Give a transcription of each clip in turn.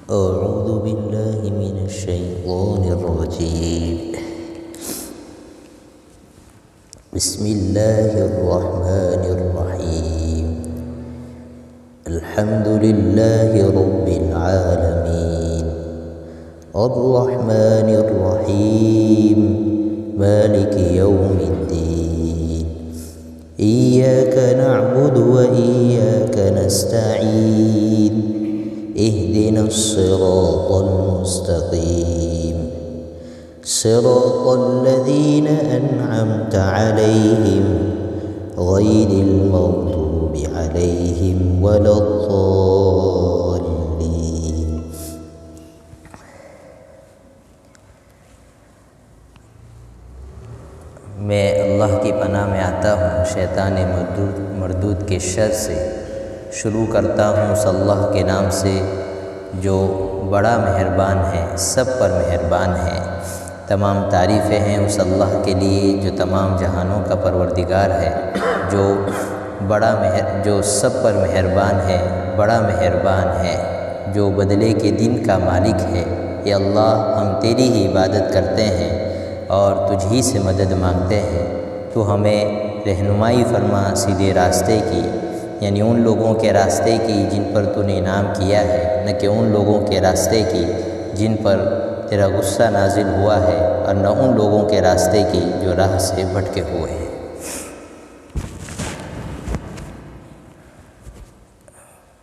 أعوذ بالله من الشيطان الرجيم. بسم الله الرحمن الرحيم. الحمد لله رب العالمين الرحمن الرحيم مالك يوم الدين إياك نعبد وإياك نستعين اهدنا الصراط المستقيم صراط الذين أنعمت عليهم غير المغضوب عليهم ولا الضالين. میں اللہ کی پناہ میں آتا ہوں شیطان مردود کے شر سے. شروع کرتا ہوں اس اللہ کے نام سے جو بڑا مہربان ہے، سب پر مہربان ہے. تمام تعریفیں ہیں اس اللہ کے لیے جو تمام جہانوں کا پروردگار ہے، جو سب پر مہربان ہے، بڑا مہربان ہے، جو بدلے کے دن کا مالک ہے. اے اللہ، ہم تیری ہی عبادت کرتے ہیں اور تجھ ہی سے مدد مانگتے ہیں. تو ہمیں رہنمائی فرما سیدھے راستے کی، یعنی ان لوگوں کے راستے کی جن پر تو نے انعام کیا ہے، نہ کہ ان لوگوں کے راستے کی جن پر تیرا غصہ نازل ہوا ہے، اور نہ ان لوگوں کے راستے کی جو راہ سے بھٹکے ہوئے ہیں.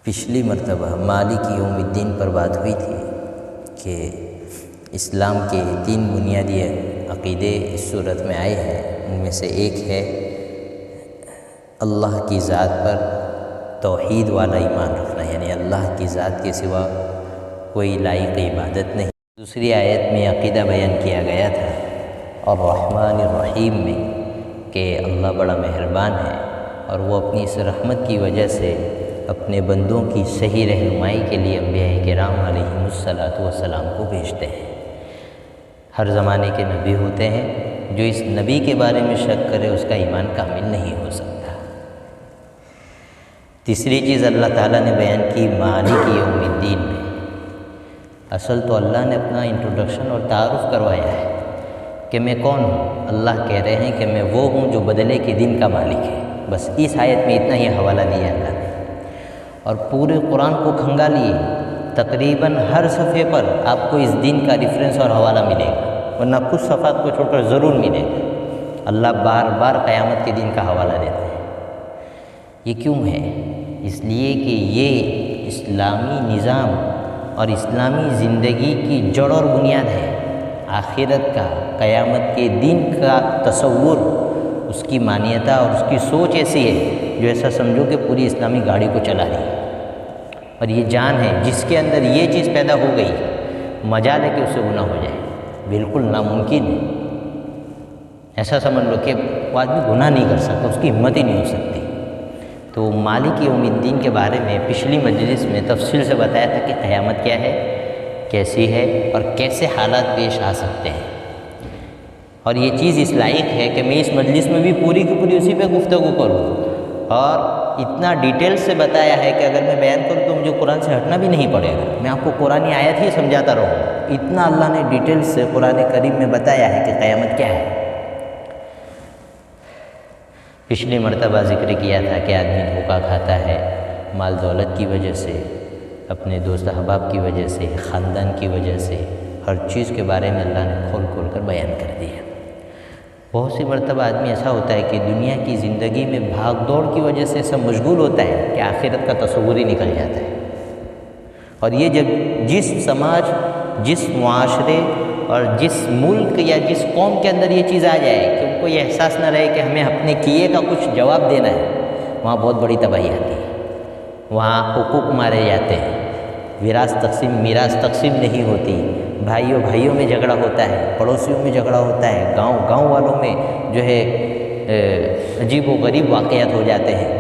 پچھلی مرتبہ مالک یوم الدین پر بات ہوئی تھی کہ اسلام کے 3 بنیادی عقیدے اس صورت میں آئے ہیں. ان میں سے ایک ہے اللہ کی ذات پر توحید والا ایمان رکھنا، یعنی اللہ کی ذات کے سوا کوئی لائق عبادت نہیں. دوسری آیت میں عقیدہ بیان کیا گیا تھا الرحمن الرحیم میں کہ اللہ بڑا مہربان ہے اور وہ اپنی اس رحمت کی وجہ سے اپنے بندوں کی صحیح رہنمائی کے لیے انبیاء کرام علیہم السلام کو بھیجتے ہیں. ہر زمانے کے نبی ہوتے ہیں، جو اس نبی کے بارے میں شک کرے اس کا ایمان کامل نہیں ہو سکتا. تیسری چیز اللہ تعالیٰ نے بیان کی مالک یوم الدین میں. اصل تو اللہ نے اپنا انٹروڈکشن اور تعارف کروایا ہے کہ میں کون ہوں. اللہ کہہ رہے ہیں کہ میں وہ ہوں جو بدلے کے دن کا مالک ہے. بس اس آیت میں اتنا ہی حوالہ دیا اللہ نے، اور پورے قرآن کو کھنگا لیے. تقریباً ہر صفحے پر آپ کو اس دن کا ریفرنس اور حوالہ ملے گا، ورنہ کچھ صفحات کو چھوڑ کر ضرور ملے گا. اللہ بار بار قیامت کے دن کا حوالہ دیتے ہیں. یہ کیوں ہے؟ اس لیے کہ یہ اسلامی نظام اور اسلامی زندگی کی جڑ اور بنیاد ہے. آخرت کا، قیامت کے دن کا تصور، اس کی مانیتا اور اس کی سوچ ایسی ہے جو ایسا سمجھو کہ پوری اسلامی گاڑی کو چلا رہی ہے. اور یہ جان ہے جس کے اندر یہ چیز پیدا ہو گئی، مجال ہے کہ اس سے گناہ ہو جائے. بالکل ناممکن ہے. ایسا سمجھ لو کہ وہ آدمی گناہ نہیں کر سکتا، اس کی ہمت ہی نہیں ہو سکتی. تو مالک یوم الدین کے بارے میں پچھلی مجلس میں تفصیل سے بتایا تھا کہ قیامت کیا ہے، کیسی ہے، اور کیسے حالات پیش آ سکتے ہیں. اور یہ چیز اس لائق ہے کہ میں اس مجلس میں بھی پوری کی پوری اسی پہ گفتگو کروں. اور اتنا ڈیٹیل سے بتایا ہے کہ اگر میں بیان کروں تو مجھے قرآن سے ہٹنا بھی نہیں پڑے گا. میں آپ کو قرآن آیت ہی سمجھاتا رہوں. اتنا اللہ نے ڈیٹیل سے قرآن کریم میں بتایا ہے کہ قیامت کیا ہے. پچھلی مرتبہ ذکر کیا تھا کہ آدمی دھوکہ کھاتا ہے مال دولت کی وجہ سے، اپنے دوست احباب کی وجہ سے، خاندان کی وجہ سے. ہر چیز کے بارے میں اللہ نے کھول کھول کر بیان کر دیا. بہت سی مرتبہ آدمی ایسا ہوتا ہے کہ دنیا کی زندگی میں بھاگ دوڑ کی وجہ سے سب مشغول ہوتا ہے کہ آخرت کا تصور ہی نکل جاتا ہے. اور یہ جب جس سماج، جس معاشرے اور جس ملک یا جس قوم کے اندر یہ چیز آ جائے کہ ان کو یہ احساس نہ رہے کہ ہمیں اپنے کیے کا کچھ جواب دینا ہے، وہاں بہت بڑی تباہی آتی ہے. وہاں حقوق مارے جاتے ہیں، میراث تقسیم نہیں ہوتی، بھائیوں میں جھگڑا ہوتا ہے، پڑوسیوں میں جھگڑا ہوتا ہے، گاؤں والوں میں جو ہے عجیب و غریب واقعات ہو جاتے ہیں،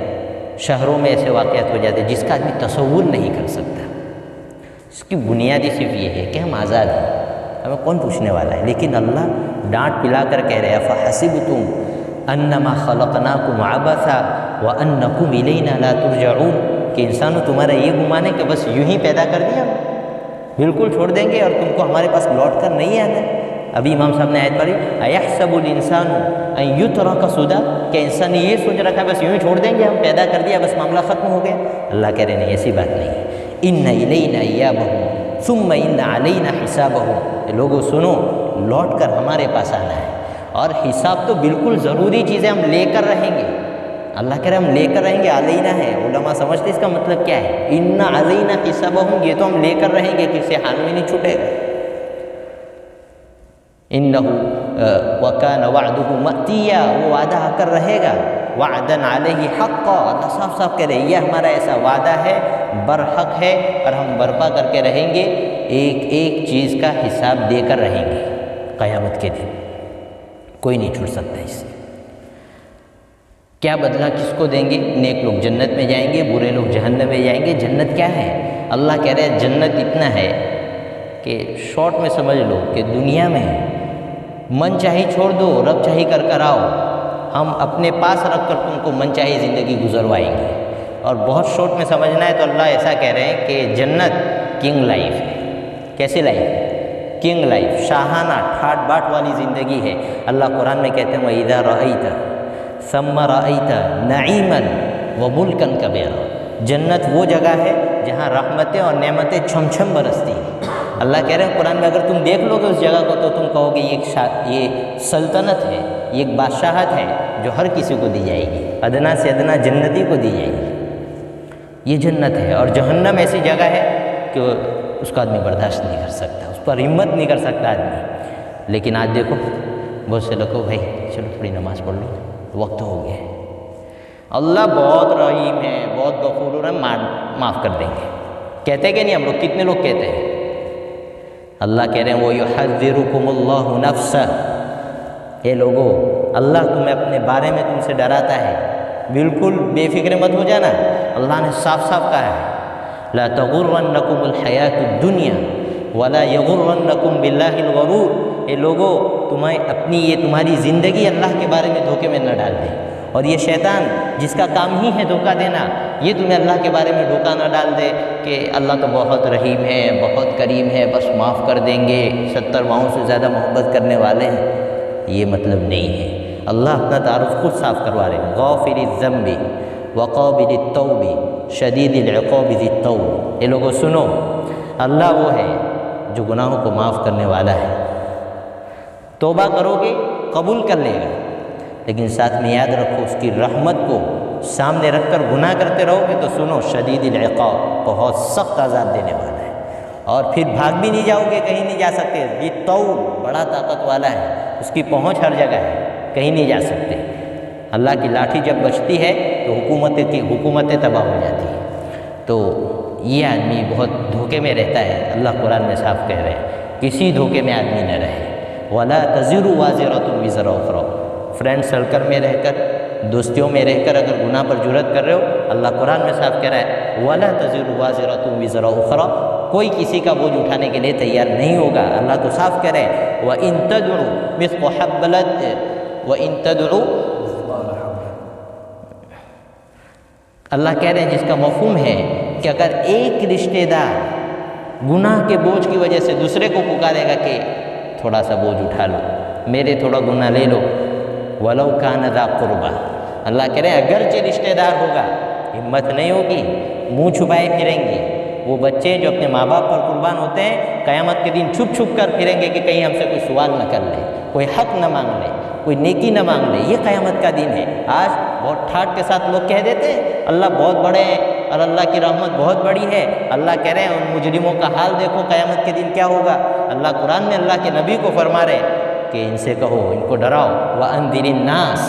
شہروں میں ایسے واقعات ہو جاتے ہیں جس کا آدمی تصور نہیں کر سکتا. اس کی بنیادی صرف یہ ہے کہ ہم آزاد ہیں، ہمیں کون پوچھنے والا ہے. لیکن اللہ ڈانٹ پلا کر کہہ رہے فَحَسِبْتُمْ أَنَّمَا خَلَقْنَاكُمْ عَبَثًا وَأَنَّكُمْ إِلَيْنَا لَا تُرْجَعُونَ کہ انسانوں تمہارا یہ گمان ہے کہ بس یوں ہی پیدا کر دیا بالکل چھوڑ دیں گے اور تم کو ہمارے پاس لوٹ کر نہیں آنا ہے۔ ابھی امام صاحب نے آیت پڑھی ایحسب الانسان ان یترک سدی، کہ انسان یہ سوچ رکھا ہے بس یوں ہی چھوڑ دیں گے، ہم پیدا کر دیا بس معاملہ ختم ہو گیا۔ اللہ کہہ رہے نہیں، ایسی بات نہیں ہے۔ ان الینا ایابہم ثم ان علینا حسابہم، لوگوں سنو، لوٹ کر ہمارے پاس آنا ہے، اور حساب تو بالکل ضروری چیز ہے، ہم لے کر رہیں گے۔ اللہ کہہ رہے ہم لے کر رہیں گے، علینا ہے، علماء سمجھتے اس کا مطلب کیا ہے، ان علینا حسابہم، یہ تو ہم لے کر رہیں گے، کسی حال میں نہیں چھوٹے گا۔ انہ وکان وعدہ مأتیا، وہ وعدہ آ کر رہے گا، وعدا علیہ حقا، اللہ صاف صاف کہہ رہے یہ ہمارا ایسا وعدہ ہے، برحق ہے، اور ہم برپا کر کے رہیں گے، ایک ایک چیز کا حساب دے کر رہیں گے قیامت کے دن، کوئی نہیں چھوٹ سکتا اس سے۔ کیا بدلہ کس کو دیں گے؟ نیک لوگ جنت میں جائیں گے، برے لوگ جہنم میں جائیں گے۔ جنت کیا ہے؟ اللہ کہہ رہے ہیں جنت اتنا ہے کہ شارٹ میں سمجھ لو کہ دنیا میں من چاہی چھوڑ دو، رب چاہی کر کر آؤ، ہم اپنے پاس رکھ کر تم کو من چاہی زندگی گزروائیں گے۔ اور بہت شارٹ میں سمجھنا ہے تو اللہ ایسا کہہ رہے ہیں کہ جنت کنگ لائف ہے۔ کیسی لائف ہے؟ کنگ لائف، شاہانہ ٹھاٹ باٹ والی زندگی ہے۔ اللہ قرآن میں کہتے ہیں وَإِذَا رَأَيْتَ ثَمَّ رَأَيْتَ نَعِيمًا وَمُلْكًا كَبِيرًا، جنت وہ جگہ ہے جہاں رحمتیں اور نعمتیں چھم چھم برستی ہیں۔ اللہ کہہ رہے ہیں قرآن میں اگر تم دیکھ لو گے اس جگہ کو تو تم کہو گے یہ سلطنت ہے، یہ ایک بادشاہت ہے جو ہر کسی کو دی جائے گی، ادنا سے ادنا جنتی کو دی جائے گی، یہ جنت ہے۔ اور جہنم ایسی جگہ ہے کہ اس کو آدمی برداشت نہیں کر سکتا، اس پر ہمت نہیں کر سکتا آدمی۔ لیکن آج دیکھو بہت سے لوگوں بھائی چلو تھوڑی نماز پڑھ لو، وقت ہو گیا ہے، اللہ بہت رحیم ہے، بہت غفور ہے، معاف کر دیں گے، کہتے کہ نہیں ہم لوگ؟ کتنے لوگ کہتے ہیں؟ اللہ کہہ رہے ہیں وَيُحَذِّرُكُمُ اللَّهُ نَفْسَهُ، اے لوگو اللہ تمہیں اپنے بارے میں تم سے ڈراتا ہے، بالکل بے فکر مت ہو جانا۔ اللہ نے صاف صاف کہا ہے لَا تَغُرَّنَّكُمُ الْحَيَاةُ الدُّنْيَا وَلَا يَغُرَّنَّكُمْ بِاللَّهِ الْغَرُورُ، اے لوگو تمہاری زندگی اللہ کے بارے میں دھوکے میں نہ ڈال دے، اور یہ شیطان جس کا کام ہی ہے دھوکہ دینا، یہ تمہیں اللہ کے بارے میں دھوکہ نہ ڈال دے کہ اللہ تو بہت رحیم ہے، بہت کریم ہے، بس معاف کر دیں گے، 70 ماؤں سے زیادہ محبت کرنے والے ہیں، یہ مطلب نہیں ہے۔ اللہ اپنا تعارف خود صاف کروا رہے ہیں، غافر الذنب وقابل التوب شدید العقاب ذی الطول، یہ لوگوں سنو، اللہ وہ ہے جو گناہوں کو معاف کرنے والا ہے، توبہ کرو گے قبول کر لے گا، لیکن ساتھ میں یاد رکھو اس کی رحمت کو سامنے رکھ کر گناہ کرتے رہو گے تو سنو شدید العقاب، بہت سخت عذاب دینے والا ہے، اور پھر بھاگ بھی نہیں جاؤ گے، کہیں نہیں جا سکتے، یہ طول بڑا طاقت والا ہے، اس کی پہنچ ہر جگہ ہے، کہیں نہیں جا سکتے۔ اللہ کی لاٹھی جب بچتی ہے تو حکومتیں تباہ ہو جاتی ہیں۔ تو یہ آدمی بہت دھوکے میں رہتا ہے، اللہ قرآن میں صاف کہہ رہے ہیں کسی دھوکے میں آدمی نہ رہے۔ وَلَا تَزِرُ وَازِرَةٌ وِزْرَ أُخْرَىٰ، فرینڈ سرکل میں رہ کر، دوستیوں میں رہ کر اگر گناہ پر جرأت کر رہے ہو، اللہ قرآن میں صاف کہہ رہا ہے وَلَا تَزِرُ وَازِرَةٌ وِزْرَ أُخْرَىٰ، کوئی کسی کا بوجھ اٹھانے کے لیے تیار نہیں ہوگا۔ اللہ تو صاف کہہ رہے ہیں وَإِن تَدْعُ مِثْقَ حَبَّةٍ وَإِن تَدْعُ، اللہ کہہ رہے ہیں جس کا مفہوم ہے کہ اگر ایک رشتہ دار گناہ کے بوجھ کی وجہ سے دوسرے کو پکارے گا کہ تھوڑا سا بوجھ اٹھا لو، میرے تھوڑا گناہ لے لو، وَلَوْ كَانَ ذَا قُرْبَىٰ، اللہ کہہ رہے ہیں اگرچہ رشتہ دار ہوگا، ہمت نہیں ہوگی، منہ چھپائے پھریں گے۔ وہ بچے جو اپنے ماں باپ پر قربان ہوتے ہیں قیامت کے دن چھپ چھپ کر پھریں گے کہ کہیں ہم سے کوئی سوال نہ کر لے، کوئی حق نہ مانگ لے، کوئی نیکی نہ مانگ لے، یہ قیامت کا دن ہے۔ آج بہت ٹھاٹ کے ساتھ لوگ کہہ دیتے ہیں اللہ بہت بڑے ہیں اور اللہ کی رحمت بہت بڑی ہے، اللہ کہہ رہے ہیں ان مجرموں کا حال دیکھو قیامت کے دن کیا ہوگا۔ اللہ قرآن میں اللہ کے نبی کو فرما رہے کہ ان سے کہو، ان کو ڈراؤ، وَأَنذِرِ النَّاسَ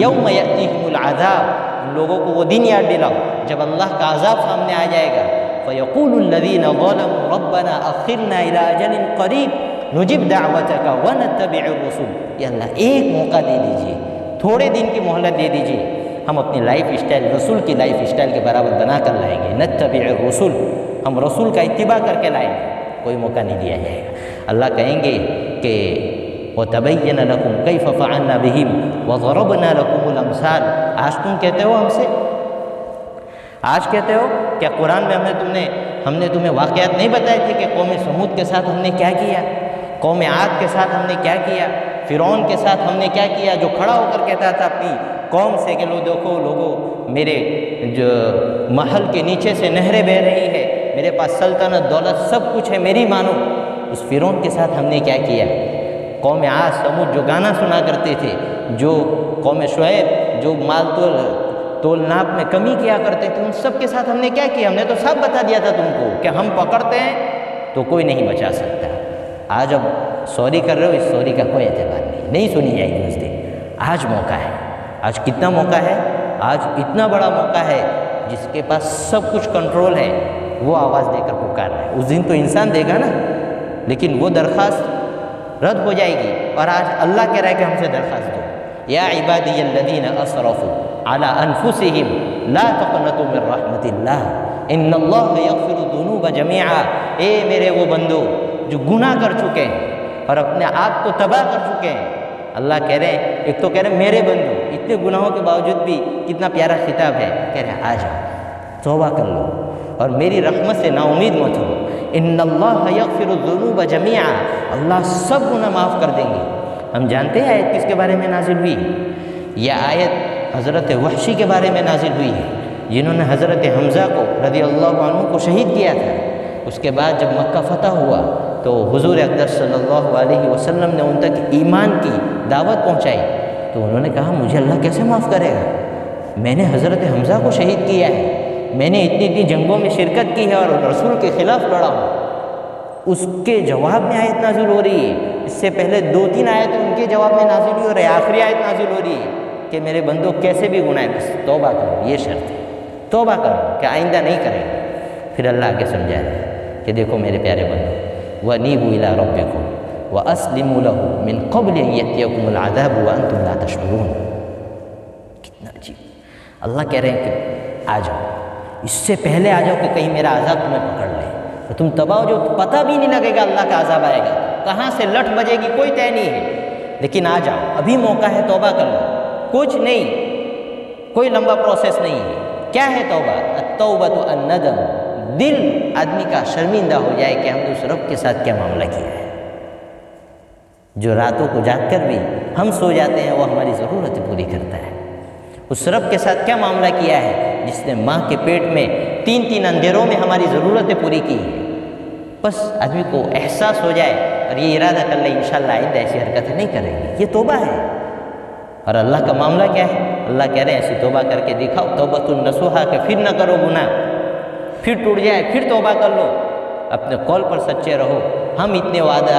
يَوْمَ يَأْتِيهِمُ الْعَذَابُ، ان لوگوں کو وہ دن یاد دلاؤ جب اللہ کا عذاب سامنے آ جائے گا، فَيَقُولُ الَّذِينَ ظَلَمُوا رَبَّنَا أَخِّرْنَا إِلَىٰ أَجَلٍ قَرِيبٍ نُجِبْ دَعْوَتَكَ وَنَتَّبِعِ الرُّسُلَ، یا اللہ ایک موقع دے دیجیے، تھوڑے دن کی مہلت دے دیجیے، ہم اپنی لائف اسٹائل رسول کی لائف اسٹائل کے برابر بنا کر لائیں گے، نتبع الرسل، ہم رسول کا اتباع کر کے لائیں گے، کوئی موقع نہیں دیا جائے گا۔ اللہ کہیں گے کہ وَتَبَيَّنَ لَكُمْ كَيْفَ فَعَلْنَا بِهِمْ وَضَرَبْنَا لَكُمُ الْأَمْثَالَ، آج تم کہتے ہو ہم سے، آج کہتے ہو کیا قرآن میں ہم نے تمہیں واقعات نہیں بتائے تھے کہ قوم سمود کے ساتھ ہم نے کیا کیا، قوم عاد کے ساتھ ہم نے کیا کیا، فرعون کے ساتھ ہم نے کیا کیا، جو کھڑا ہو کر کہتا تھا اپنی قوم سے کہ دیکھو لوگوں، میرے جو محل کے نیچے سے نہریں بہہ رہی ہے، میرے پاس سلطنت دولت سب کچھ ہے، میری مانو۔ اس فرعون کے ساتھ ہم نے کیا کیا، قوم عاد سمود جو گانا سنا کرتے تھے، جو قوم شعیب جو مال تول ناپ میں کمی کیا کرتے تھے، ان سب کے ساتھ ہم نے کیا کیا، ہم نے تو سب بتا دیا تھا تم کو کہ ہم پکڑتے ہیں تو کوئی نہیں بچا سکتا۔ آج اب سوری کر رہے ہو، اس سوری کا کوئی اعتبار نہیں سنی جائے گی اس دن۔ آج موقع ہے، آج کتنا موقع ہے، آج اتنا بڑا موقع ہے، جس کے پاس سب کچھ کنٹرول ہے وہ آواز دے کر پکار رہا ہے۔ اس دن تو انسان دے گا نا، لیکن وہ درخواست رد ہو جائے گی، اور آج اللہ کہہ رہا ہے کہ ہم سے درخواست دو، یا عبادی الذین اسرفوا علی انفسہم لا تقنطوا من رحمت اللہ ان اللہ یغفر الذنوب جميعا۔ اے میرے وہ بندو جو گناہ کر چکے ہیں اور اپنے آپ کو تباہ کر چکے ہیں، اللہ کہہ رہے ہیں، ایک تو کہہ رہے ہیں میرے بندو، اتنے گناہوں کے باوجود بھی کتنا پیارا خطاب ہے، کہہ رہے ہیں آ جاؤ توبہ کر لو اور میری رحمت سے نا امید مت ہو، ان اللہ یغفر الذنوب جميعا، اللہ سب گناہ معاف کر دیں گے۔ ہم جانتے ہیں آیت کس کے بارے میں نازل ہوئی؟ یہ آیت حضرت وحشی کے بارے میں نازل ہوئی ہے، جنہوں نے حضرت حمزہ کو رضی اللہ عنہ کو شہید کیا تھا۔ اس کے بعد جب مکہ فتح ہوا تو حضور اقدس صلی اللہ علیہ وسلم نے ان تک ایمان کی دعوت پہنچائی، تو انہوں نے کہا مجھے اللہ کیسے معاف کرے گا، میں نے حضرت حمزہ کو شہید کیا ہے، میں نے اتنی جنگوں میں شرکت کی ہے اور رسول کے خلاف لڑا ہوں۔ اس کے جواب میں آیت نازل ہو رہی ہے، اس سے پہلے 2-3 آیتیں ان کے جواب میں نازل ہوئی، اور آخری آیت نازل ہو رہی ہے کہ میرے بندوں کیسے بھی گناہ ہے بس توبہ کرو، یہ شرط ہے، توبہ کرو کہ آئندہ نہیں کریں گے۔ پھر اللہ آگے سمجھا رہا ہے کہ دیکھو میرے پیارے بندو، وَأَنِيبُوا إِلَىٰ رَبِّكُمْ وَأَسْلِمُوا لَهُ مِن قَبْلِ أَن يَأْتِيَكُمُ الْعَذَابُ وَأَنْتُمْ لَا تَشْعُرُونَ۔ کتنا عجیب، اللہ کہہ رہے ہیں کہ آ جاؤ، اس سے پہلے آ جاؤ کہ کہیں میرا عذاب تمہیں پکڑ لے، تو تم تباہ ہو جو پتہ بھی نہیں لگے گا اللہ کا عذاب آئے گا، کہاں سے لٹ بجے گی کوئی طے نہیں ہے، لیکن آ جاؤ، ابھی موقع ہے، توبہ کر لو، کچھ نہیں، کوئی لمبا پروسیس نہیں ہے۔ کیا ہے توبہ؟ التوبۃ الندم، دل آدمی کا شرمندہ ہو جائے کہ ہم نے اس رب کے ساتھ کیا معاملہ کیا ہے، جو راتوں کو جاگ کر بھی ہم سو جاتے ہیں وہ ہماری ضرورتیں پوری کرتا ہے۔ اس رب کے ساتھ کیا معاملہ کیا ہے جس نے ماں کے پیٹ میں 3 اندھیروں میں ہماری ضرورتیں پوری کی ہیں۔ بس آدمی کو احساس ہو جائے اور یہ ارادہ کر لے انشاءاللہ آئندہ ایسی حرکتیں نہیں کریں گے، یہ توبہ ہے۔ اور اللہ کا معاملہ کیا ہے؟ اللہ کہہ رہے ہیں ایسی توبہ کر کے دکھاؤ، توبۃ النصوحہ، کہ پھر نہ کرو گناہ، پھر ٹوٹ جائے پھر توبہ کر لو، اپنے قول پر سچے رہو، ہم اتنے وعدہ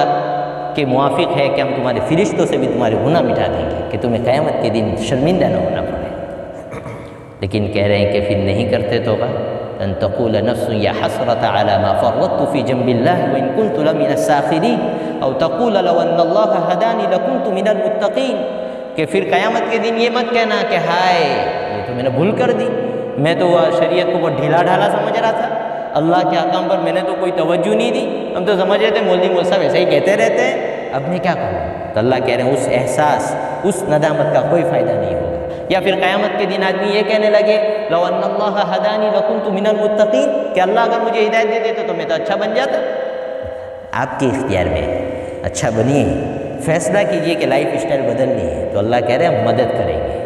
کے موافق ہے کہ ہم تمہارے فرشتوں سے بھی تمہارے گناہ مٹا دیں گے کہ تمہیں قیامت کے دن شرمندہ نہ ہونا پڑے۔ لیکن کہہ رہے ہیں کہ پھر نہیں کرتے توبہ، ان تقول نفس یا حسرت علی ما فرطت فی جنب اللہ وان کنت لمن الساخرین او تقول لو ان اللہ ہدانی لکنت من المتقین، کہ پھر قیامت کے دن یہ مت کہنا کہ ہائے یہ تو میں نے بھول کر دی، میں تو شریعت کو بہت ڈھیلا ڈھالا سمجھ رہا تھا، اللہ کے احکام پر میں نے تو کوئی توجہ نہیں دی، ہم تو سمجھ رہے تھے مولوی مول صاحب ایسے ہی کہتے رہتے ہیں، اب میں کیا کروں؟ تو اللہ کہہ رہے ہیں اس احساس، اس ندامت کا کوئی فائدہ نہیں ہوگا۔ یا پھر قیامت کے دن آدمی یہ کہنے لگے لو ان اللہ ہدانی لکنت من المتقین، کہ اللہ اگر مجھے ہدایت دے دیتا تو میں تو اچھا بن جاتا۔ آپ کے اختیار میں، اچھا بنیے، فیصلہ کیجئے کہ لائف اسٹائل بدلنی ہے، تو اللہ کہہ رہے ہیں مدد کریں گے۔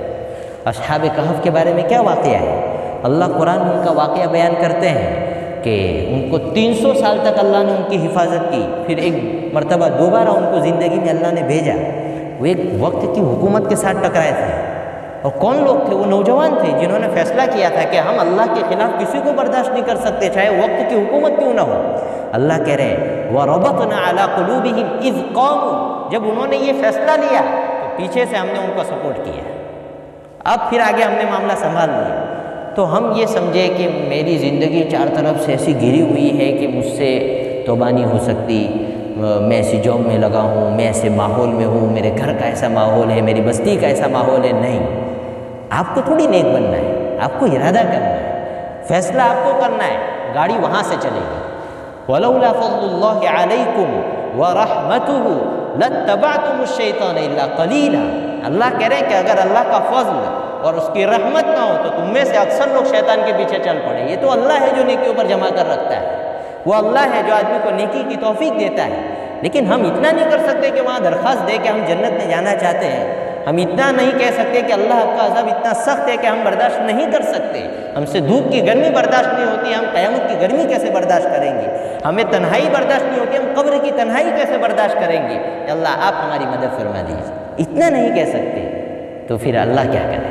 اصحاب کہف کے بارے میں کیا واقعہ ہے؟ اللہ قرآن میں ان کا واقعہ بیان کرتے ہیں کہ ان کو 300 سال تک اللہ نے ان کی حفاظت کی، پھر ایک مرتبہ دوبارہ ان کو زندگی میں اللہ نے بھیجا، وہ ایک وقت کی حکومت کے ساتھ ٹکرائے تھے، اور کون لوگ تھے؟ وہ نوجوان تھے جنہوں نے فیصلہ کیا تھا کہ ہم اللہ کے خلاف کسی کو برداشت نہیں کر سکتے، چاہے وقت کی حکومت کیوں نہ ہو۔ اللہ کہہ رہے ہیں وَرَبَطْنَا عَلَىٰ قُلُوبِهِمْ إِذْ قَامُوا، جب انہوں نے یہ فیصلہ لیا تو پیچھے سے ہم نے ان کو سپورٹ کیا، اب پھر آگے ہم نے معاملہ سنبھال لیا۔ تو ہم یہ سمجھے کہ میری زندگی 4 طرف سے ایسی گھری ہوئی ہے کہ مجھ سے توبہ نہیں ہو سکتی، میں ایسی جاب میں لگا ہوں، میں ایسے ماحول میں ہوں، میرے گھر کا ایسا ماحول ہے، میری بستی کا ایسا ماحول ہے، نہیں، آپ کو تھوڑی نیک بننا ہے، آپ کو ارادہ کرنا ہے، فیصلہ آپ کو کرنا ہے، گاڑی وہاں سے چلے گی۔ وَلَوْلَا فَضْلُ اللَّهِ عَلَيْكُمْ وَرَحْمَتُهُ لَاتَّبَعْتُمُ الشَّيْطَانَ إِلَّا قَلِيلًا، اللہ کہہ رہے ہیں کہ اگر اللہ کا فضل اور اس کی رحمت نہ ہو تو تم میں سے اکثر لوگ شیطان کے پیچھے چل پڑے۔ یہ تو اللہ ہے جو نیکیوں پر جمع کر رکھتا ہے، وہ اللہ ہے جو آدمی کو نیکی کی توفیق دیتا ہے، لیکن ہم اتنا نہیں کر سکتے کہ وہاں درخواست دے کہ ہم جنت میں جانا چاہتے ہیں۔ ہم اتنا نہیں کہہ سکتے کہ اللہ کا عذاب اتنا سخت ہے کہ ہم برداشت نہیں کر سکتے، ہم سے دھوپ کی گرمی برداشت نہیں ہوتی، ہم قیامت کی گرمی کیسے برداشت کریں گے؟ ہمیں تنہائی برداشت نہیں ہوتی، ہم قبر کی تنہائی کیسے برداشت کریں گے؟ کہ اللہ آپ ہماری مدد فرما دیجیے، اتنا نہیں کہہ سکتے تو پھر اللہ کیا کرے؟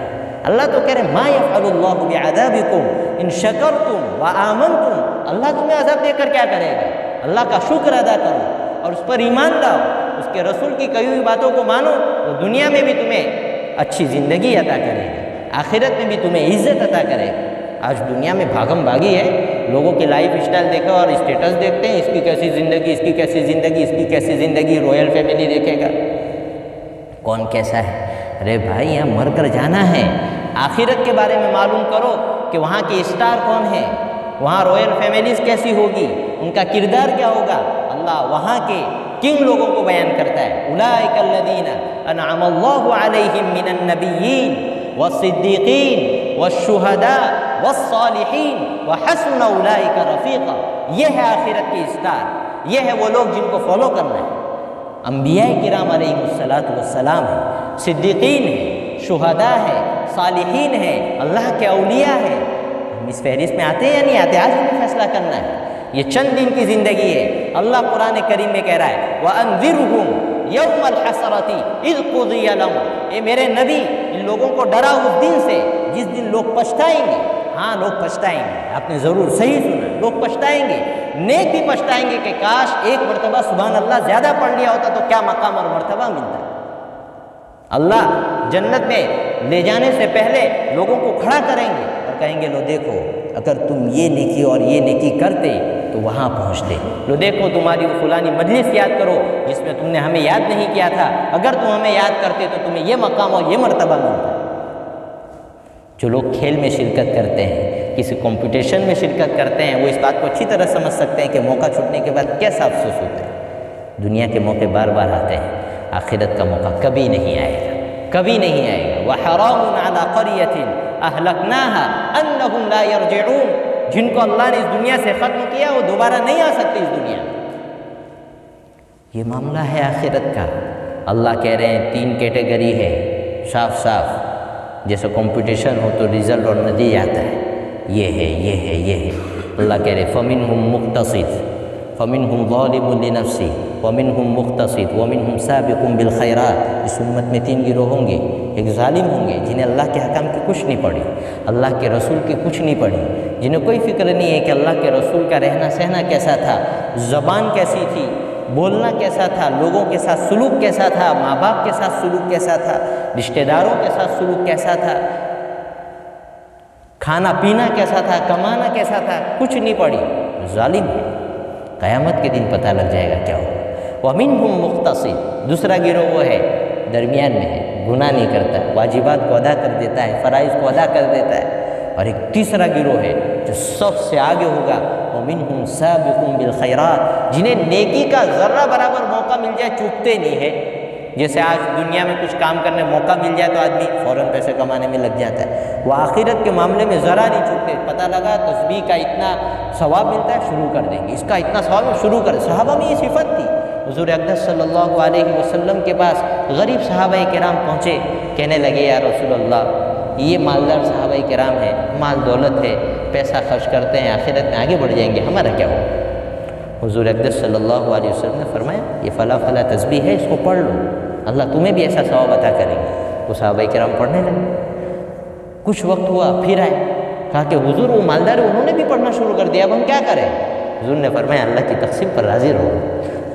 اللہ تو کہہ رہے ما یفعل اللہ بعذابکم ان شکرتم وآمنتم، اللہ تمہیں عذاب دے کر کیا کرے گا؟ اللہ کا شکر ادا کرو اور اس پر ایمان لاؤ، اس کے رسول کی کہی ہوئی باتوں کو مانو، تو دنیا میں بھی تمہیں اچھی زندگی عطا کرے گا، آخرت میں بھی تمہیں عزت عطا کرے گا۔ آج دنیا میں بھاگم بھاگی ہے، لوگوں کی لائف اسٹائل دیکھو اور اسٹیٹس دیکھتے ہیں، اس کی کیسی زندگی، اس کی کیسی زندگی، اس کی کیسی زندگی، رویل فیملی دیکھے گا، کون کیسا ہے؟ ارے بھائی یہاں مر کر جانا ہے، آخرت کے بارے میں معلوم کرو کہ وہاں کے اسٹار کون ہیں، وہاں رویل فیملیز کیسی ہوگی، ان کا کردار کیا ہوگا۔ اللہ وہاں کے کن لوگوں کو بیان کرتا ہے، اولئک الذین انعم اللہ علیہم من النبیین والصدیقین والشہداء والصالحین وحسن اولئک رفیقا۔ یہ ہے آخرت کے اسٹار، یہ ہے وہ لوگ جن کو فالو کرنا ہے۔ انبیاء کرام علیہم السلام ہیں، صدیقین ہیں، شہداء ہیں، صالحین ہیں، اللہ کے اولیاء ہیں۔ ہم اس فہرست میں آتے ہیں یا نہیں آتے؟ آج ہمیں فیصلہ کرنا ہے۔ یہ چند دن کی زندگی ہے۔ اللہ قرآن کریم میں کہہ رہا ہے وَأَنذِرْهُمْ يَوْمَ الْحَسْرَةِ إِذْ قُضِيَ لَهُمْ، اے میرے نبی ان لوگوں کو ڈرا اس دن سے جس دن لوگ پچھتائیں گے۔ ہاں لوگ پچھتائیں گے، آپ نے ضرور صحیح سنا، لوگ پچھتائیں گے، نیک بھی پچھتائیں گے کہ کاش ایک مرتبہ سبحان اللہ زیادہ پڑھ لیا ہوتا تو کیا مقام اور مرتبہ ملتا۔ اللہ جنت میں لے جانے سے پہلے لوگوں کو کھڑا کریں گے اور کہیں گے لو دیکھو اگر تم یہ نیکی اور یہ نیکی کرتے تو وہاں پہنچتے، لو دیکھو تمہاری وہ فلانی مجلس یاد کرو جس میں تم نے ہمیں یاد نہیں کیا تھا، اگر تم ہمیں یاد کرتے تو تمہیں یہ مقام اور یہ مرتبہ ملتا۔ جو لوگ کھیل میں شرکت کرتے ہیں، کسی کمپٹیشن میں شرکت کرتے ہیں، وہ اس بات کو اچھی طرح سمجھ سکتے ہیں کہ موقع چھوٹنے کے بعد کیسا افسوس ہوتا ہے۔ دنیا کے موقع بار بار آتے ہیں، آخرت کا موقع کبھی نہیں آئے گا، کبھی نہیں آئے گا۔ وَحَرَامٌ عَلَىٰ قَرْيَةٍ أَهْلَكْنَاهَا أَنَّهُمْ لَا يَرْجِعُونَ، جن کو اللہ نے اس دنیا سے ختم کیا وہ دوبارہ نہیں آ سکتے اس دنیا میں۔ یہ معاملہ ہے آخرت کا۔ اللہ کہہ رہے ہیں تین کیٹیگری ہے صاف صاف، جیسے کمپٹیشن ہو تو رزلٹ اور نتیجہ آتا ہے، یہ ہے یہ ہے یہ ہے۔ اللہ کہہ رہے فَمِنْهُمْ مُقْتَصِدٌ فَمِنْهُمْ ظَالِمٌ لِنَفْسِهِ وَمِنْهُمْ مُقْتَصِدٌ وَمِنْهُمْ سَابِقٌ بِالْخَيْرَاتِ۔ اس امت میں تین گروہ ہوں گے، ایک ظالم ہوں گے جنہیں اللہ کے حکام کی کچھ نہیں پڑی، اللہ کے رسول کی کچھ نہیں پڑی، جنہیں کوئی فکر نہیں ہے کہ اللہ کے رسول کا رہنا سہنا کیسا تھا، زبان کیسی تھی، بولنا کیسا تھا، لوگوں کے ساتھ سلوک کیسا تھا، ماں باپ کے ساتھ سلوک کیسا تھا، رشتہ داروں کے ساتھ سلوک کیسا تھا، کھانا پینا کیسا تھا، کمانا کیسا تھا، کچھ نہیں پڑی، ظالم ہے۔ قیامت کے دن پتہ لگ جائے گا کیا ہو۔ وَمِنْهُمْ مُقْتَصِدٌ، دوسرا گروہ وہ ہے درمیان میں ہے، گناہ نہیں کرتا، واجبات کو ادا کر دیتا ہے، فرائض کو ادا کر دیتا ہے، اور ایک تیسرا گروہ ہے جو سب سے آگے ہوگا، وَمِنْهُمْ سَابِقٌ بِالْخَيْرَاتِ، جنہیں نیکی کا ذرہ برابر موقع مل جائے چوکتے نہیں ہے۔ جیسے آج دنیا میں کچھ کام کرنے موقع مل جائے تو آدمی فوراً پیسے کمانے میں لگ جاتا ہے، وہ آخرت کے معاملے میں ذرا نہیں چوکتے۔ پتہ لگا تسبیح کا اتنا ثواب ملتا ہے، شروع کر دیں گے، اس کا اتنا ثواب شروع کر۔ صحابہ میں یہ صفت تھی۔ حضور اقدس صلی اللہ علیہ وسلم کے پاس غریب صحابہ کرام پہنچے، کہنے لگے یا رسول اللہ یہ مالدار صحابہ کرام ہیں، مال دولت ہے، پیسہ خرچ کرتے ہیں، آخرت میں آگے بڑھ جائیں گے، ہمارا کیا ہو؟ حضور اقدس صلی اللہ علیہ وسلم نے فرمایا یہ فلاں فلاں تسبیح ہے، اس کو پڑھ لو، اللہ تمہیں بھی ایسا ثواب عطا کریں گے۔ وہ صحابہ کرام پڑھنے لگے، کچھ وقت ہوا پھر آئے، کہا کہ حضور وہ مالدار انہوں نے بھی پڑھنا شروع کر دیا، اب ہم کیا کریں؟ حضور نے فرمایا اللہ کی تقسیم پر راضی رہو۔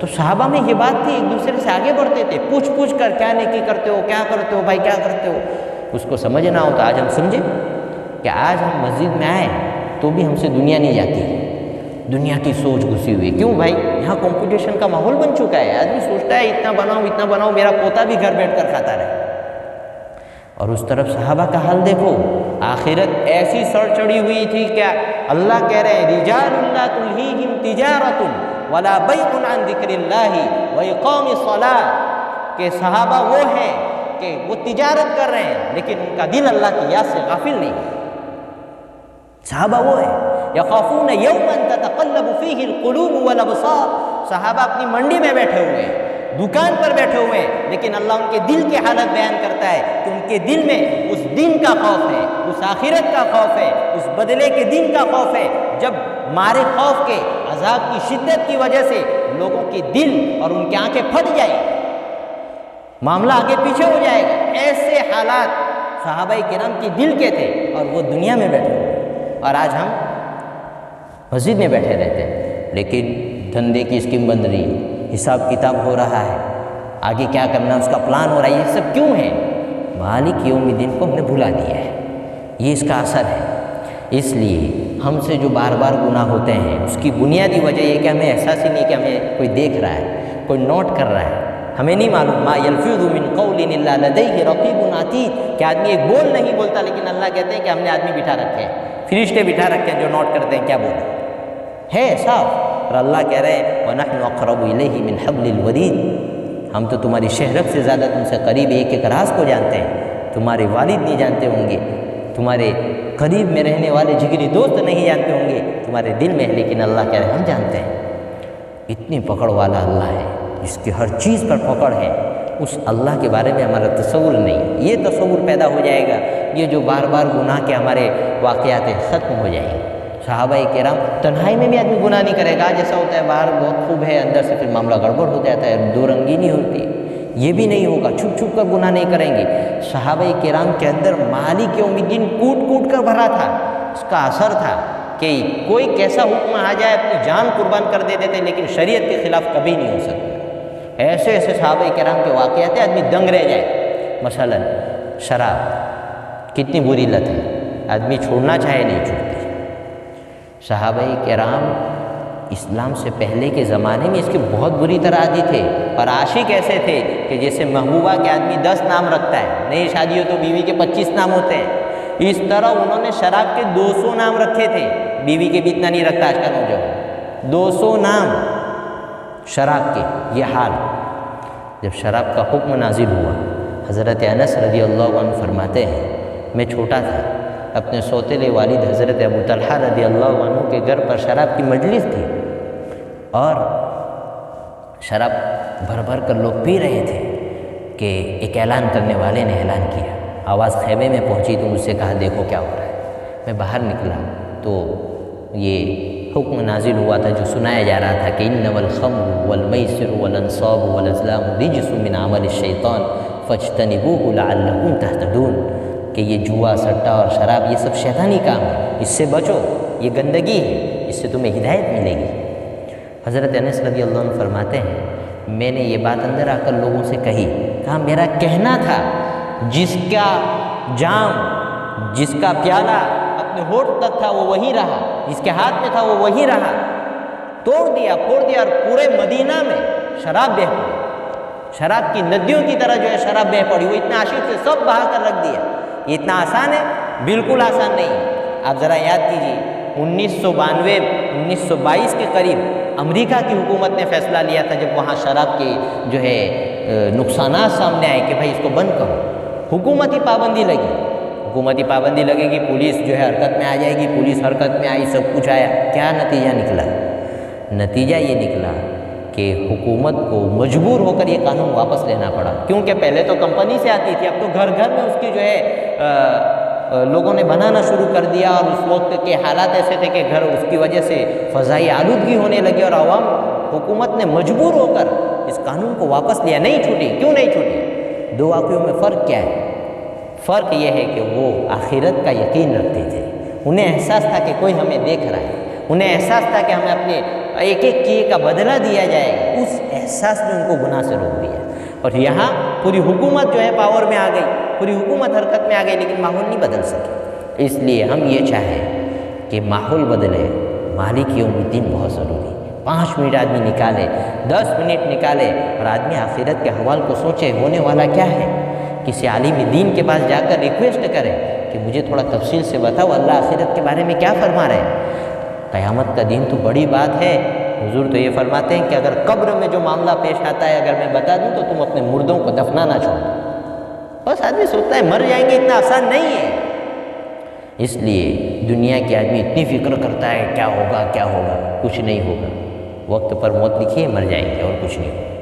تو صحابہ میں یہ بات تھی، ایک دوسرے سے آگے بڑھتے تھے، پوچھ پوچھ کر کیا نیکی کرتے ہو، کیا کرتے ہو بھائی، کیا کرتے ہو، اس کو سمجھنا ہو۔ تو آج ہم سمجھیں کہ آج ہم مسجد میں آئیں تو بھی ہم سے دنیا نہیں جاتی، دنیا کی سوچ گھسی ہوئی ہے۔ کیوں بھائی؟ یہاں کمپٹیشن کا ماحول بن چکا ہے، آدمی سوچتا ہے اتنا بناؤ میرا پوتا بھی گھر بیٹھ کر کھاتا رہے۔ اور اس طرف صحابہ کا حال دیکھو، آخرت ایسی سر چڑھی ہوئی تھی کیا اللہ کہہ رہے ہیں رجال لا تلہیہم تجارۃ ولا بیع عن ذکر اللہ واقام الصلاۃ، کہ صحابہ وہ ہیں کہ کہ وہ تجارت کر رہے ہیں لیکن ان کا دل اللہ کی یاد سے غافل نہیں ہے۔ صحابہ وہ ہے یخافون یوما تتقلب فیہ القلوب والابصار، صحابہ اپنی منڈی میں بیٹھے ہوئے ہیں، دکان پر بیٹھے ہوئے ہیں، لیکن اللہ ان کے دل کی حالت بیان کرتا ہے کہ ان کے دل میں اس دن کا خوف ہے، اس آخرت کا خوف ہے، اس بدلے کے دن کا خوف ہے، جب مارے خوف کے عذاب کی شدت کی وجہ سے لوگوں کے دل اور ان کی آنکھیں پھٹ جائیں، معاملہ آگے پیچھے ہو جائے گا۔ ایسے حالات صحابہ کرام کے دل کے تھے اور وہ دنیا میں بیٹھے ہوئے، اور آج ہم مسجد میں بیٹھے رہتے ہیں لیکن دھندے کی اسکیم بن رہی ہے، حساب کتاب ہو رہا ہے، آگے کیا کرنا اس کا پلان ہو رہا ہے۔ یہ سب کیوں ہے؟ مالک یوم الدین کو ہم نے بھلا دیا ہے، یہ اس کا اثر ہے۔ اس لیے ہم سے جو بار بار گناہ ہوتے ہیں اس کی بنیادی وجہ یہ کہ ہمیں احساس ہی نہیں کہ ہمیں کوئی دیکھ رہا ہے، کوئی نوٹ کر رہا ہے، ہمیں نہیں معلوم ما یلفظ من قول الا لدیہ رقیب عتید، کہ آدمی ایک بول نہیں بولتا لیکن اللہ کہتے ہیں کہ ہم نے آدمی بٹھا رکھے ہیں، فرشتے بٹھا رکھے ہیں جو نوٹ کرتے ہیں کیا بولا ہے صاف۔ اور اللہ کہہ رہے ہیں وَنَحْنُ أَقْرَبُ إِلَيْهِ مِنْ حَبْلِ الْوَرِيدِ، ہم تو تمہاری شہرت سے زیادہ تم سے قریب ایک ایک راز کو جانتے ہیں، تمہارے والد نہیں جانتے ہوں گے، تمہارے قریب میں رہنے والے جگری دوست نہیں جانتے ہوں گے، تمہارے دل میں ہے، لیکن اللہ کہہ رہے ہیں ہم جانتے ہیں۔ اتنی پکڑ والا اللہ ہے جس کی ہر چیز پر پکڑ ہے، اس اللہ کے بارے میں ہمارا تصور نہیں، یہ تصور پیدا ہو جائے گا، یہ جو بار بار گناہ کے ہمارے واقعات ختم ہو جائیں گے۔ صحابہ کرام تنہائی میں بھی آدمی گناہ نہیں کرے گا، جیسا ہوتا ہے باہر بہت خوب ہے اندر سے پھر معاملہ گڑبڑ ہو جاتا ہے، دو رنگی نہیں ہوتی، یہ بھی نہیں ہوگا، چھپ چھپ کر گناہ نہیں کریں گے۔ صحابہ کرام کے اندر مالک یوم الدین کوٹ کوٹ کر بھرا تھا، اس کا اثر تھا کہ کوئی کیسا حکم آ جائے اپنی جان قربان کر دیتے تھے لیکن شریعت کے خلاف کبھی نہیں ہو سکتا۔ ایسے ایسے صحابہ کرام کے واقعات آدمی دنگ رہ جائے۔ مثلا شراب کتنی بری لت ہے، آدمی چھوڑنا چاہے نہیں چھوڑتے۔ صحابہ کرام اسلام سے پہلے کے زمانے میں اس کے بہت بری طرح عادی تھے، اور عاشق ایسے تھے کہ جیسے محبوبہ کے آدمی 10 نام رکھتا ہے، نئی شادی ہو تو بیوی کے 25 نام ہوتے ہیں، اس طرح انہوں نے شراب کے 200 نام رکھے تھے، بیوی کے بھی اتنا نہیں رکھتا آج کا نوجوان، 200 نام شراب کے۔ یہ حال جب شراب کا حکم نازل ہوا، حضرت انس رضی اللہ عنہ فرماتے ہیں میں چھوٹا تھا، اپنے سوتیلے والد حضرت ابو طلحہ رضی اللہ عنہ کے گھر پر شراب کی مجلس تھی، اور شراب بھر بھر کر لوگ پی رہے تھے کہ ایک اعلان کرنے والے نے اعلان کیا، آواز خیمے میں پہنچی تو مجھ سے کہا دیکھو کیا ہو رہا ہے۔ میں باہر نکلا تو یہ حکم نازل ہوا تھا جو سنایا جا رہا تھا کہ انما الخمر والمیسر والانصاب والازلام رجس من عمل الشیطان فاجتنبوه لعلکم تہتدون، کہ یہ جوا سٹا اور شراب یہ سب شیطانی کام ہے، اس سے بچو، یہ گندگی ہے، اس سے تمہیں ہدایت ملے گی۔ حضرت انس رضی اللہ عنہ فرماتے ہیں میں نے یہ بات اندر آ کر لوگوں سے کہی، کہا میرا کہنا تھا جس کا جام، جس کا پیالہ اپنے ہونٹ تک تھا وہ وہی رہا، جس کے ہاتھ میں تھا وہ وہی رہا، توڑ دیا پھوڑ دیا، اور پورے مدینہ میں شراب بہہ پڑی، شراب کی ندیوں کی طرح جو ہے شراب بہہ پڑی، وہ اتنا عاشق سے سب بہا کر رکھ دیا۔ یہ اتنا آسان ہے؟ بالکل آسان نہیں ہے۔ آپ ذرا یاد کیجیے 1922 کے قریب امریکہ کی حکومت نے فیصلہ لیا تھا جب وہاں شراب کے جو ہے نقصانات سامنے آئے کہ بھائی اس کو بند کرو، حکومتی پابندی لگی، حکومتی پابندی لگے گی، پولیس جو ہے حرکت میں آ جائے گی، پولیس حرکت میں آئی، سب کچھ آیا، کیا نتیجہ نکلا؟ نتیجہ یہ نکلا کہ حکومت کو مجبور ہو کر یہ قانون واپس لینا پڑا، کیونکہ پہلے تو کمپنی سے آتی تھی، اب تو گھر گھر میں اس کی جو ہے لوگوں نے بنانا شروع کر دیا، اور اس وقت کے حالات ایسے تھے کہ گھر اس کی وجہ سے فضائی آلودگی ہونے لگی، اور عوام حکومت نے مجبور ہو کر اس قانون کو واپس لیا۔ نہیں چھوٹی، کیوں نہیں چھوٹی؟ دو واقعوں میں فرق کیا ہے؟ فرق یہ ہے کہ وہ آخرت کا یقین رکھتے تھے، انہیں احساس تھا کہ کوئی ہمیں دیکھ رہا ہے، انہیں احساس تھا کہ ہمیں اپنے ایک ایک کیے کا بدلہ دیا جائے گا، اس احساس نے ان کو گناہ سے روک دیا۔ اور یہاں پوری حکومت جو ہے پاور میں آ گئی، پوری حکومت حرکت میں آ گئی، لیکن ماحول نہیں بدل سکے۔ اس لیے ہم یہ چاہیں کہ ماحول بدلے، مالک یوم الدین بہت ضروری، 5 منٹ آدمی نکالے، 10 منٹ نکالے، اور آدمی آخرت کے حوال کو سوچے ہونے والا کیا ہے، کسی عالم دین کے پاس جا کر ریکویسٹ کرے کہ مجھے تھوڑا تفصیل سے بتاؤ اللہ آخرت کے بارے میں کیا فرما رہے ہیں۔ قیامت کا دن تو بڑی بات ہے، حضور تو یہ فرماتے ہیں کہ اگر قبر میں جو معاملہ پیش آتا ہے اگر میں بتا دوں تو تم اپنے مردوں کو دفنانا چھوڑ دو، بس آدمی سوچتا ہے مر جائیں گے، اتنا آسان نہیں ہے. اس لیے دنیا کے آدمی اتنی فکر کرتا ہے کیا ہوگا کیا ہوگا. کچھ نہیں ہوگا. وقت پر موت لکھی ہے، مر جائیں گے اور کچھ نہیں ہوگا.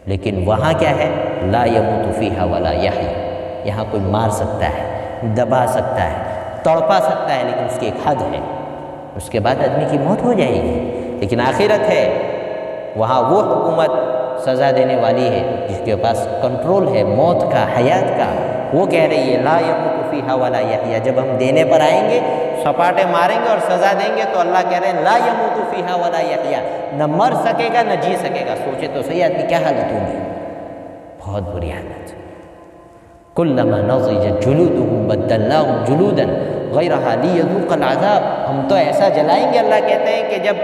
لیکن وہاں کیا ہے؟ لا یموت فیہا ولا یحیی. یہاں کوئی مار سکتا ہے، دبا سکتا ہے، تڑپا سکتا ہے، لیکن اس کی ایک حد ہے. اس کے بعد آدمی کی موت ہو جائے گی. لیکن آخرت ہے، وہاں وہ حکومت سزا دینے والی ہے جس کے پاس کنٹرول ہے موت کا، حیات کا. وہ کہہ رہی ہے لا یموت فیہا ولا یحیی. جب ہم دینے پر آئیں گے، سپاٹے ماریں گے اور سزا دیں گے، تو اللہ کہہ رہے ہیں لا یموت فیہا ولا یحیی. نہ مر سکے گا نہ جی سکے گا. سوچے تو صحیح آدمی کیا حالت ہوگی. بہت بری حالت. کلما نضجت جلودہم بدلناہم جلودا غیرہا لیذوقوا العذاب. ہم تو ایسا جلائیں گے، اللہ کہتے ہیں کہ جب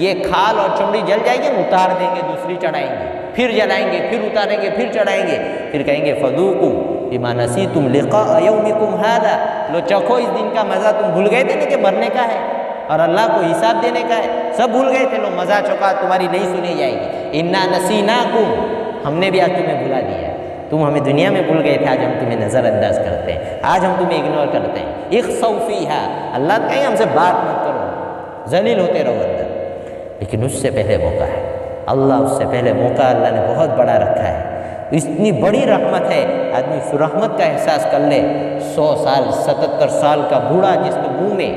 یہ کھال اور چمڑی جل جائے گی، ہم اتار دیں گے، دوسری چڑھائیں گے، پھر جلائیں گے، پھر اتاریں گے، پھر چڑھائیں گے. پھر کہیں گے فذوقوا بما نسیتم لقاء یومکم ھذا. لو چکھو اس دن کا مزہ. تم بھول گئے تھے نا کہ مرنے کا ہے اور اللہ کو حساب دینے کا ہے. سب بھول گئے تھے. لو مزہ چکھا، تمہاری نہیں سنی جائے گی. انا نسیناکم. ہم نے بھی آج تمہیں بھلا دیا. تم ہمیں دنیا میں بھول گئے تھے، آج ہم تمہیں نظر انداز کرتے ہیں، آج ہم تمہیں اگنور کرتے ہیں. اخسؤ فیہا. اللہ کہیں ہم سے بات مت کرو، ذلیل ہوتے رہو اندر. لیکن اس سے پہلے موقع ہے. اللہ اس سے پہلے موقع اللہ نے بہت بڑا رکھا ہے. اتنی بڑی رحمت ہے، آدمی اس رحمت کا احساس کر لے. 100 سال 77 سال کا بوڑھا جس کے منہ میں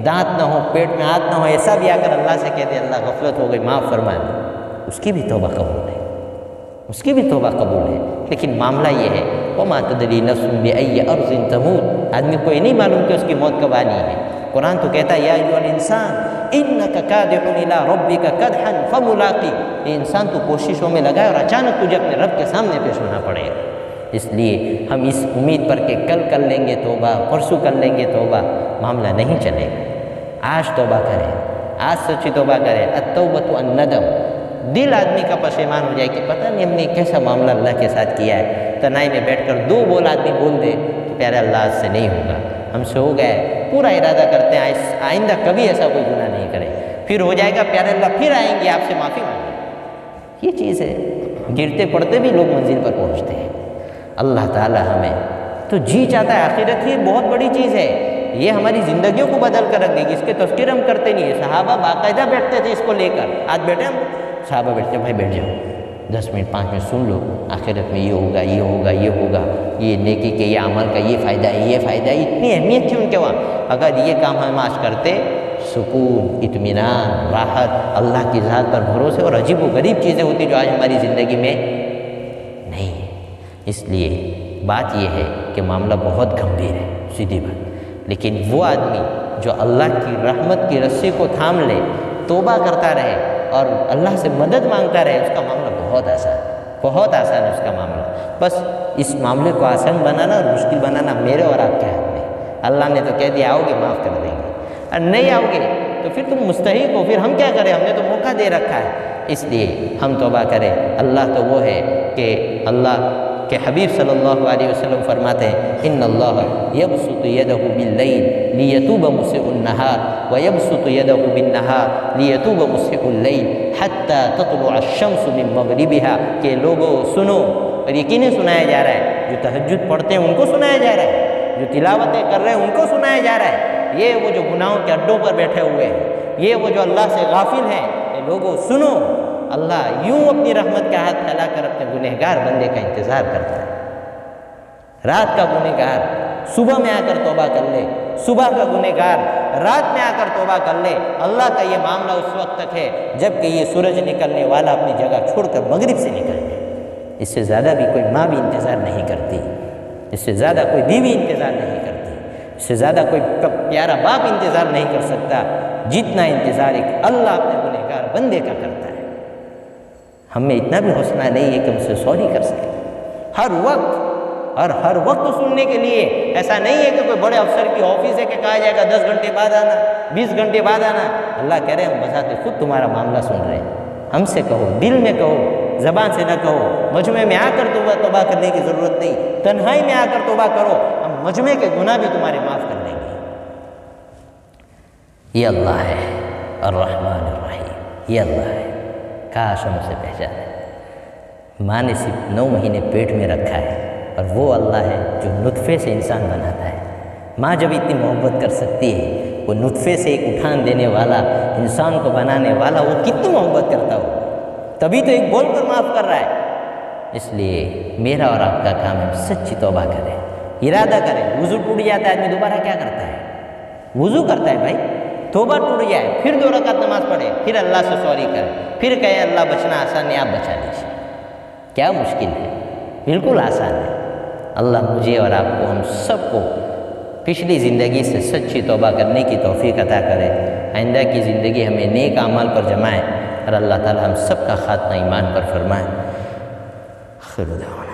دانت نہ ہو، پیٹ میں ہاتھ نہ ہو، ایسا بھی آ کر اللہ سے کہہ دے اللہ غفلت ہو گئی معاف فرما دے، اس کی بھی توبہ قبول ہے. اس کی بھی توبہ قبول ہے. لیکن معاملہ یہ ہے وما تدری نفس بأی ارض تموت. آدمی کو یہ نہیں معلوم کہ اس کی موت کب آنی ہے. قرآن تو کہتا ہے یا ایھا الانسان انک کادح الی ربک کدحا فملاقی. یہ انسان تو کوششوں میں لگا ہے اور اچانک تجھے اپنے رب کے سامنے پیش ہونا پڑے گا. اس لیے ہم اس امید پر کہ کل کر لیں گے توبہ، پرسوں کر لیں گے توبہ، معاملہ نہیں چلے گا. آج توبہ کریں، آج سچی توبہ کریں. التوبۃ الندم. دل آدمی کا پشیمان ہو جائے کہ پتہ نہیں ہم نے کیسا معاملہ اللہ کے ساتھ کیا ہے. تنہائی میں بیٹھ کر 2 بول آدمی بول دے تو پیارے اللہ سے نہیں ہوگا، ہم سے ہو گئے. پورا ارادہ کرتے ہیں آئندہ کبھی ایسا کوئی گناہ نہیں کرے. پھر ہو جائے گا پیارے اللہ پھر آئیں گے آپ سے معافی مانگیں. یہ چیز ہے. گرتے پڑتے بھی لوگ منزل پر پہنچتے ہیں. اللہ تعالی ہمیں تو جی چاہتا ہے. آخرت ہی بہت بڑی چیز ہے. یہ ہماری زندگیوں کو بدل کر رکھ دے گی. اس کے تذکر ہم کرتے نہیں ہیں. صحابہ باقاعدہ بیٹھتے تھے اس کو لے کر. آج بیٹھے ہم صحابہ بیٹھتے بھائی بیٹھ جاؤ 10 منٹ 5 منٹ سن لو. آخرت میں یہ ہوگا یہ ہوگا یہ ہوگا، یہ نیکی کے یہ عمل کا یہ فائدہ ہے یہ فائدہ ہے. اتنی اہمیت تھی ان کے وہاں. اگر یہ کام ہم آج کرتے، سکون، اطمینان، راحت، اللہ کی ذات پر بھروسے اور عجیب و غریب چیزیں ہوتی جو آج ہماری زندگی میں نہیں ہے. اس لیے بات یہ ہے کہ معاملہ بہت گمبھیر ہے، سیدھی بات. لیکن وہ آدمی جو اللہ کی رحمت کی رسی کو تھام لے، توبہ کرتا رہے اور اللہ سے مدد مانگتا رہے، اس کا معاملہ بہت آسان ہے. بہت آسان ہے اس کا معاملہ. بس اس معاملے کو آسان بنانا اور مشکل بنانا میرے اور آپ کے ہاتھ میں. اللہ نے تو کہہ دیا آؤ گے معاف کر دیں گے، اور نہیں آؤ گے تو پھر تم مستحق ہو. پھر ہم کیا کریں؟ ہم نے تو موقع دے رکھا ہے. اس لیے ہم توبہ کریں. اللہ تو وہ ہے کہ اللہ کہ حبیب صلی اللہ علیہ وسلم فرماتے ہیں ان اللہ یبسط یدہ باللیل لیتوب مسیء النہار ویبسط یدہ بالنہار لیتوب مسیء اللیل حتی تطلع الشمس من مغربها. کہ لوگوں سنو، اور یقینی سنایا جا رہا ہے. جو تہجد پڑھتے ہیں ان کو سنایا جا رہا ہے، جو تلاوتیں کر رہے ہیں ان کو سنایا جا رہا ہے. یہ وہ جو گناہوں کے اڈوں پر بیٹھے ہوئے ہیں، یہ وہ جو اللہ سے غافل ہیں، یہ لوگوں سنو. اللہ یوں اپنی رحمت کا ہاتھ پھیلا کر اپنے گنہگار بندے کا انتظار کرتا ہے. رات کا گنہگار صبح میں آ کر توبہ کر لے، صبح کا گنہگار رات میں آ کر توبہ کر لے. اللہ کا یہ معاملہ اس وقت تک ہے جب کہ یہ سورج نکلنے والا اپنی جگہ چھوڑ کر مغرب سے نکل جائے. اس سے زیادہ بھی کوئی ماں بھی انتظار نہیں کرتی، اس سے زیادہ کوئی بیوی انتظار نہیں کرتی، اس سے زیادہ کوئی پیارا باپ انتظار نہیں کر سکتا جتنا انتظار ایک اللہ اپنے گنہگار بندے کا کرتا ہے. ہم میں اتنا بھی حوصلہ نہیں ہے کہ ہم سے سوری کر سکیں ہر وقت. اور ہر وقت سننے کے لیے ایسا نہیں ہے کہ کوئی بڑے افسر کی آفس ہے کہ کہا جائے گا 10 گھنٹے بعد آنا، 20 گھنٹے بعد آنا. اللہ کہہ رہے ہیں ہم بذات خود تمہارا معاملہ سن رہے ہیں. ہم سے کہو، دل میں کہو، زبان سے نہ کہو. مجمع میں آ کر توبہ کرنے کی ضرورت نہیں، تنہائی میں آ کر توبہ کرو. ہم مجمع کے گناہ بھی تمہارے معاف کر دیں گے. یہ اللہ ہے الرحمن الرحیم. یہ اللہ ہے. کاش ہم اسے پہچانے. ماں نے صرف 9 مہینے پیٹ میں رکھا ہے اور وہ اللہ ہے جو نطفے سے انسان بناتا ہے۔ ماں جب اتنی محبت کر سکتی ہے، وہ نطفے سے ایک اٹھان دینے والا، انسان کو بنانے والا، وہ کتنی محبت کرتا ہو، تبھی تو ایک بول کر معاف کر رہا ہے۔ اس لیے میرا اور آپ کا کام ہے سچی توبہ کریں، ارادہ کریں۔ وضو ٹوٹ جاتا ہے، آدمی دوبارہ کیا کرتا ہے؟ وضو کرتا ہے بھائی۔ توبہ ٹوٹ جائے پھر 2 رکعت نماز پڑھے، پھر اللہ سے سوری کرے، پھر کہے اللہ بچنا آسان نہیں، آپ بچا لیجیے۔ کیا مشکل ہے؟ بالکل آسان ہے۔ اللہ مجھے اور آپ کو، ہم سب کو پچھلی زندگی سے سچی توبہ کرنے کی توفیق عطا کرے، آئندہ کی زندگی ہمیں نیک اعمال پر جمائے، اور اللہ تعالی ہم سب کا خاتمہ ایمان پر فرمائے۔ خیر دعوانا۔